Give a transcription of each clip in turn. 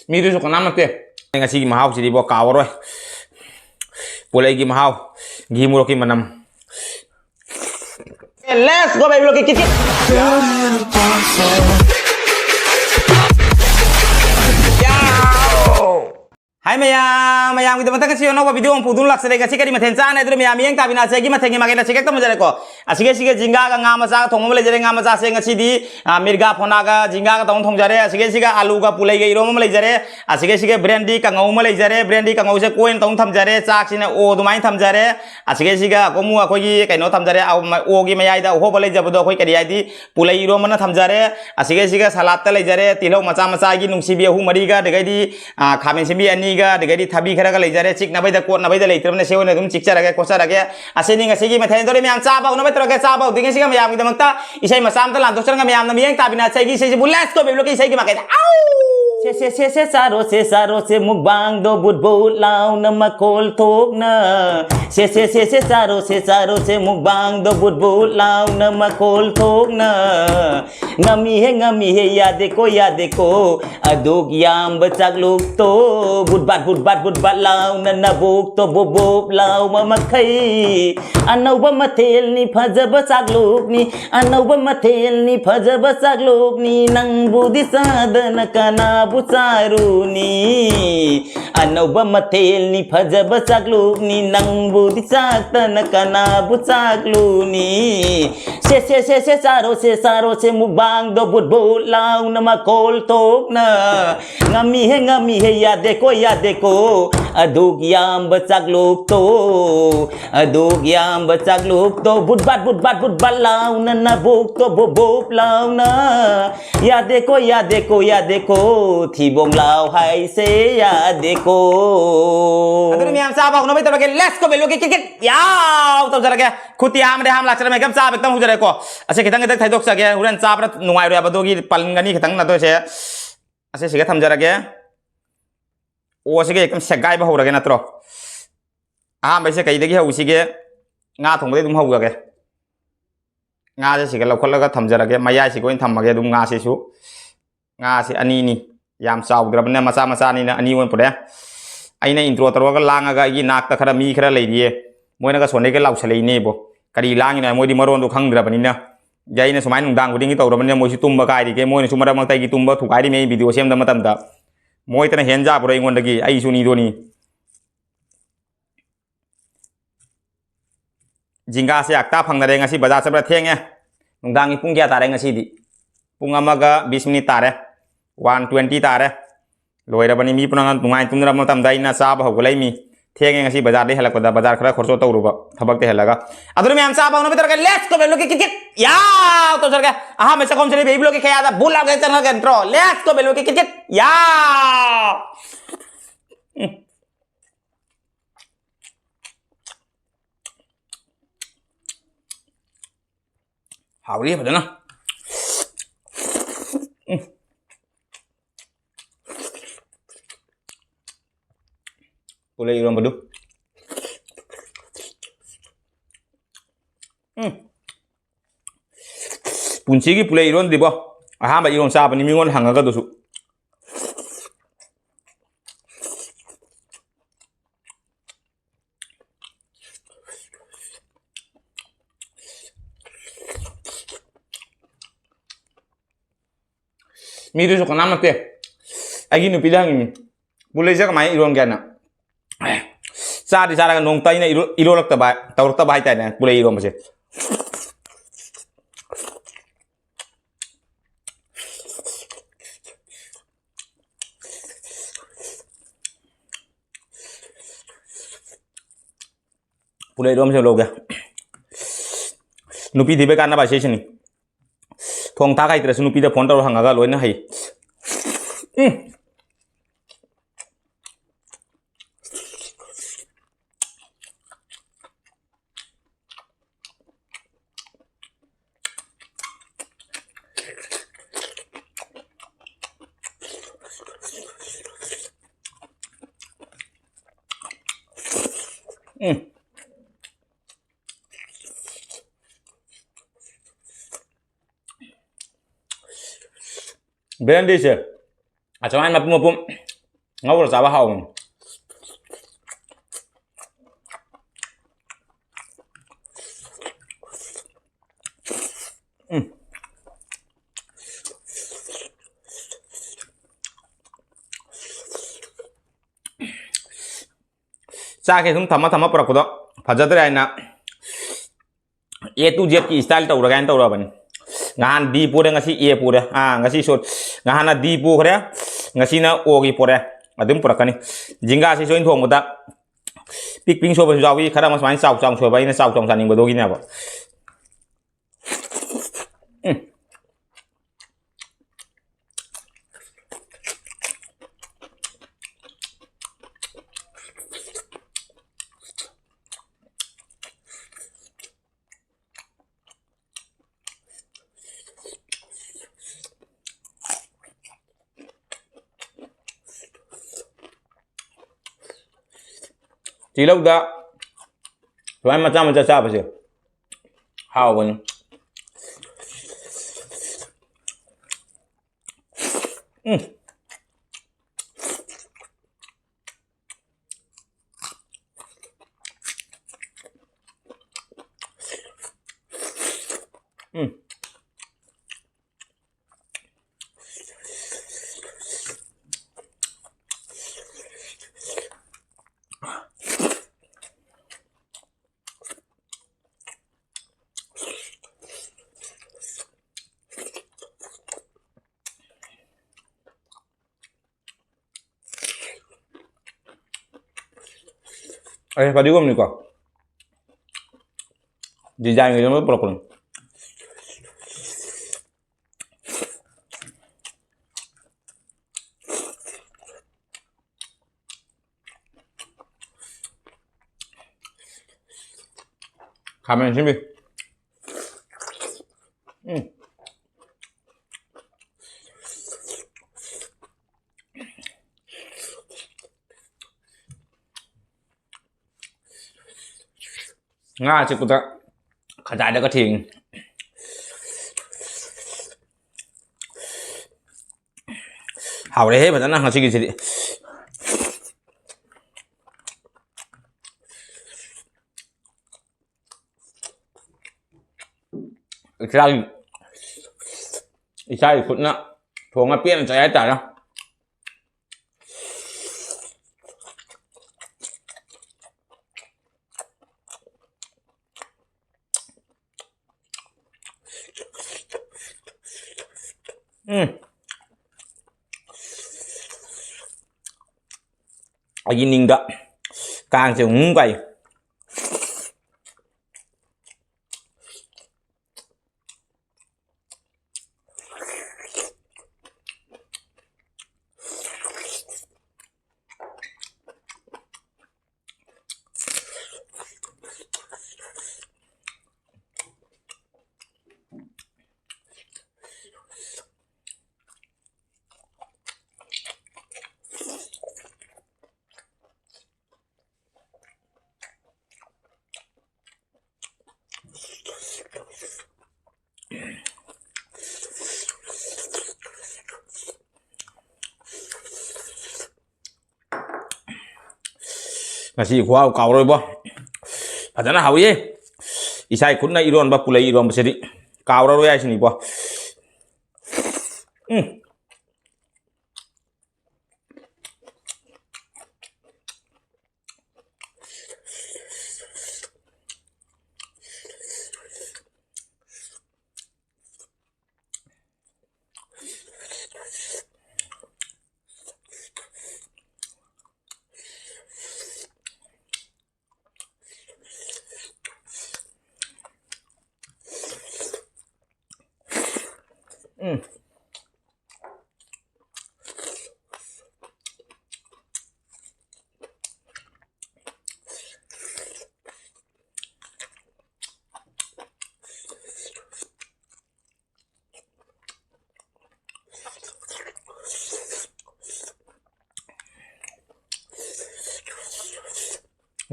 ꯃꯤꯗꯨꯁꯨ ꯀꯅꯥꯝ ꯅꯠꯇꯦ ꯉꯁꯤꯒꯤ ꯃꯍꯥꯎꯁꯤꯗꯤ ꯕꯣ ꯀꯥꯎꯔꯣꯏ ꯄꯣꯂꯩꯒꯤ ꯃꯍꯥꯎ ꯘꯤ ꯃꯣꯔꯣꯛꯀꯤ ꯃꯅꯝ Let's go baby look at it Hai mayam kita mata kasih ono video pudul lak sedek kasih kari maten sana itu mayam yang tapi nasi lagi maten makan nasi kita menjadi ko asik jingga ka ngama sa thong mele jare ngama sa se ngasi di mirga phona ka jingga ka thong jare asik alu ka pulai ka iro mele jare asik brandy ka ngau mele jare brandy ka ngau se koin thong tham jare chak sine o dumai tham jare asik komu akoi gi kaino tham jare o gi mayai da ho bale jabdo akoi kari ai di pulai iro mana tham jare asik salat ta le jare tilo macha macha gi nungsi bi hu mari ga degai di khamen se bi ani ga degai thabi khara ga leijare chik nabai da kot nabai da leitrabne seone dum chikchara ga kosara ga aseni nga sigi mathain dore myam cha ba no betra ga cha ba dinga siga myam gi damakta isai masam ta lan dochar ga myam na miyang tabina chai gi sei bulas ko beblo ki sei gi makai au se saro se mukbang do but but lau na makol thok na se saro se mukbang do but but lau na makol thok na ngami he yade ko aduk yam bachak luk to but bat lau na nabuk to bob lau ma makai anau ba mathel ni phajab chak luk ni anau ba mathel ni phajab chak luk ni nang budi sadana kana bucaruni anau ba mathel ni phajab chak luk ni nang budi sadana kana bucaruni se saro se mukbang do but lau na makol tok na ngami he yade ko aduk yam bachak luk to but bat lau na nabuk to bob lau na yade ko thibong lau hai se yade ko adun miyam sa ba no bai tar ke let's go belo ke yaw to jara ke khutiam de ham lachar me kam sa ekdam hu jara ko ase khitang ek thaidok sa ke huran cha pra nungai ro ba do gi palngani khitang na to se ase siga tham jara ke o sige ekam segai ba hora ke natro a bai se kai de gi hu sige nga thong de dum hu ga ke nga se siga lokhol ga tham jara ke maya si ko in tham ma ge dum nga se su nga se ani ni yam chaw drabne macha ni na ani won pore aina intro tarwa ga langa ga gi nak ta khara mi khara lei die moina ga sone ke law salei ne bo kari langi na moi di maron do khang drabani na jaina sumai nung dang buding to rabane moi si tumba kai di ke moi sumara mang tai gi tumba thu kai di me video sem da matam da moi tana henja pura ingon dagi ai su ni do ni jingga se akta phang na re ngasi bazar sabra thenge nung dang gi pung kya tare ngasi di pung amaga 20 minute tare 120 tare loi rabani mi punang nungai tumra matam da ina sa ba hogulai mi thenge ngasi bazar de helak da bazar khara khorcho to ruba thabak te helaga adur me am sa ba no betar ke let's go belo ke ya to sar ke aha me sa kom sele beblo ke khaya da bula ke channel ke intro let's go belo ke ya hauri padana boleh iron bedu punci gi pulai iron di bo aha ba iron sa ba ni mingon hangaga dosu mi tu suka nama te agi nu pilang ini pulai ja kamai iron gana sa di sara nong tai na iro lak ta ba tawr ta bai tai na pulai iron base pulai iron se loga nupi dibe kana ba se ni thong ta kai tra nupi da phone ta hanga ga loina hai Brandy sih, acuan mapum ngau chả hào. Cha cái thum thama pura kudo phajadre aina A to Z ki style tawra gan tawra ban ngahan B pura ngasi A pura ngasi short ngahana D pura ngasi na O gi pura adum pura kani jinga si soin thong muda pik ping so ba jawi khara mas main sau chong so ba ina sau chong saning bodo gi na ba chỉ lâu đã rồi em mà cha bây giờ hào vẫn tadi gua menikah di jalan itu mau pelakon kamen sini nga chỉ có khả đại được cái thiền hảo đấy hết mà nó chỉ cái gì sai phút nữa thuộc ngã piên chạy trả đâu lagi ningga càng chừng vậy nasi kuah kau roy boh, padahal hau ye, isai kunna iron bah pulai iron besedi, kau roy ya sini boh,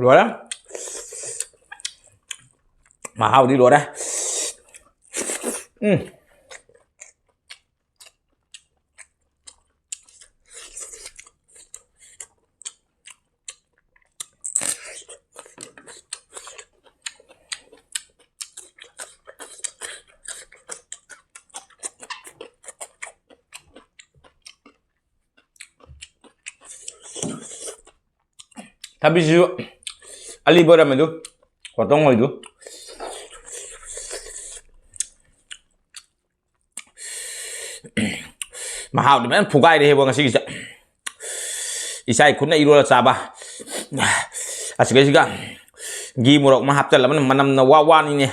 luar dah, mahal di luar dah. ꯊꯕꯤꯁꯤꯁꯨ ꯑꯂꯤꯕ ꯑꯣꯏꯔꯝꯃꯦ ꯑꯗꯨ ꯍꯣꯇꯣꯡ ꯑꯣꯏꯗꯨ ꯃꯍꯥꯎꯗꯤ ꯃꯌꯥꯝ ꯐꯨꯒꯥꯏꯔꯦꯕ ꯉꯁꯤꯒꯤꯁꯦ ꯏꯁꯥꯒꯤ ꯈꯨꯠꯅ ꯏꯔꯣꯜꯂ ꯆꯥꯕ ꯑꯁꯤꯒꯩꯁꯤꯒ ꯘꯤ ꯃꯣꯔꯣꯛ ꯑꯃ ꯍꯥꯞꯆꯜꯂꯕꯅ ꯃꯅꯝꯅ ꯋꯥꯅꯤꯅꯦ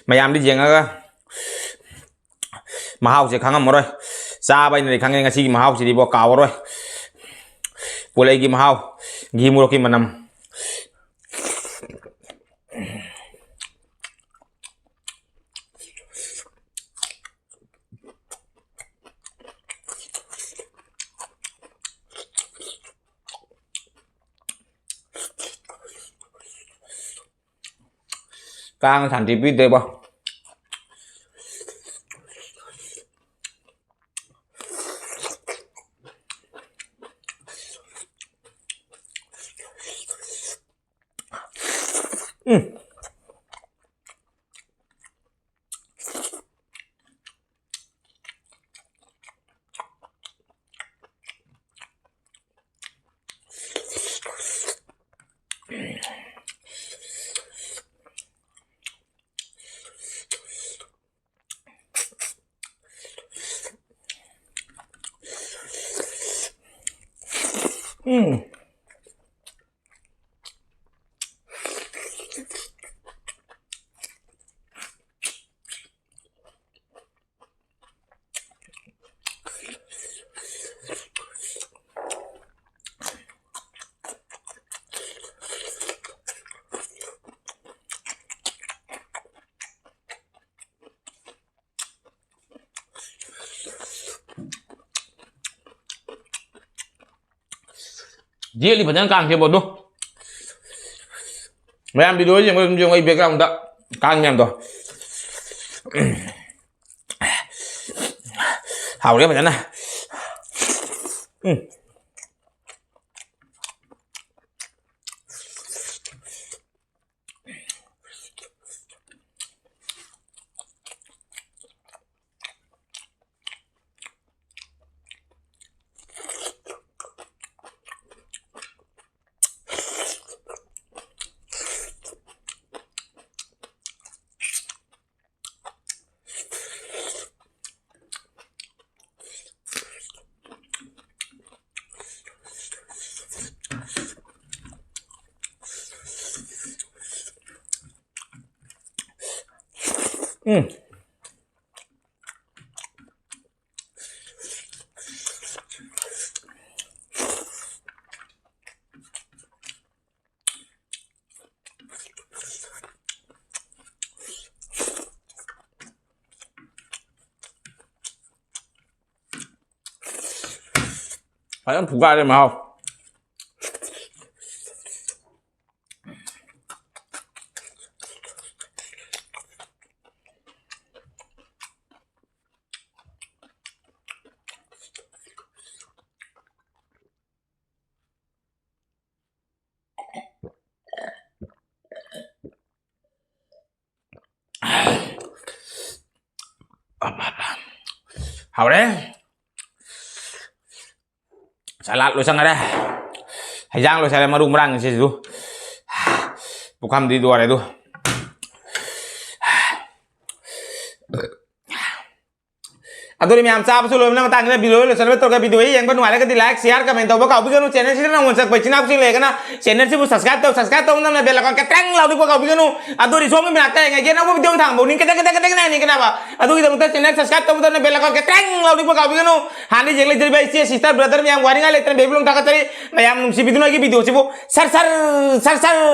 ꯃꯌꯥꯝꯗꯤ ꯌꯦꯡꯉꯒ ꯃꯍꯥꯎꯁꯦ ꯈꯪꯉꯝꯃꯔꯣꯏ ꯆꯥꯕ ꯑꯩꯅꯗꯤ ꯈꯪꯉꯦ ꯉꯁꯤꯒꯤ ꯃꯍꯥꯎꯁꯤꯗꯤꯕꯣ ꯀꯥꯎꯔꯔꯣꯏ ꯄꯣꯂꯩꯒꯤ ꯃꯍꯥꯎ ꯘꯤ ꯃꯣꯔꯣꯛꯀꯤ ꯃꯅꯝ ꯀꯥꯡ ꯁꯥꯟꯇꯤ ꯄꯤꯗ꯭ꯔꯦꯕꯣ ꯌꯦꯠꯂꯤ ꯐꯖꯅ ꯀꯥꯡꯁꯦꯕꯣ ꯑꯗꯨ ꯃꯌꯥꯝ ꯚꯤꯗꯤꯑꯣ ꯌꯦꯡꯕ ꯑꯗꯨꯝ ꯌꯦꯡꯉꯣ ꯑꯩ ꯕꯦꯛꯒ꯭ꯔꯥꯎꯟꯗ ꯀꯥꯡ ꯃꯌꯥꯝꯗꯣ ꯍꯥꯎꯔꯦ ꯐꯖꯅ Phải phụ gai đây mà không? Hào đấy. Salad lo sang ada. Hayang lo saya marung merang sih tu. Bukan di luar itu. Aduh ini am sab sulu mana matang kita video lo sampai terus video ini yang penuh ada kita like share comment tahu kau bikin channel sih na muncul pecina aku sih lagi na channel sih bu subscribe tahu mana bel icon ketreng lah kau bikin aduh di suami mana tanya gini aku video thang bu ni kita ini kenapa aduh kita muncul channel subscribe tahu mana bel icon ketreng lah kau bikin hani jengli jadi bayi sister brother yang waring aja lepas baby belum tak cari yang si video lagi video sih bu sar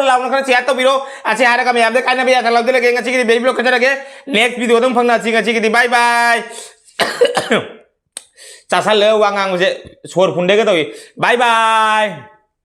lah orang share tahu video asyik hari kami update karena biasa kalau dia lagi ngasih kita baby belum kerja lagi next video tuh pernah ngasih kita bye bye Chả sao lỡ quăng ngang một chuyện, xuôi phun đấy cái thôi. Bye bye.